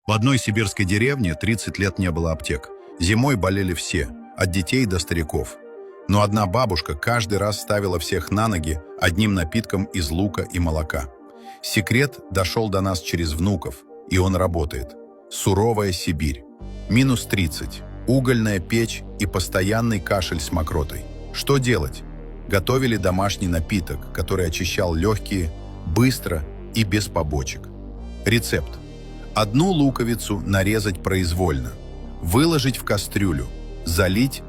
В одной сибирской деревне 30 лет не было аптек. Зимой болели все, от детей до стариков. Но одна бабушка каждый раз ставила всех на ноги одним напитком из лука и молока. Секрет дошел до нас через внуков, и он работает. Суровая Сибирь. Минус 30. Угольная печь и постоянный кашель с мокротой. Что делать? Готовили домашний напиток, который очищал легкие, быстро и без побочек. Рецепт. Одну луковицу нарезать произвольно, выложить в кастрюлю, залить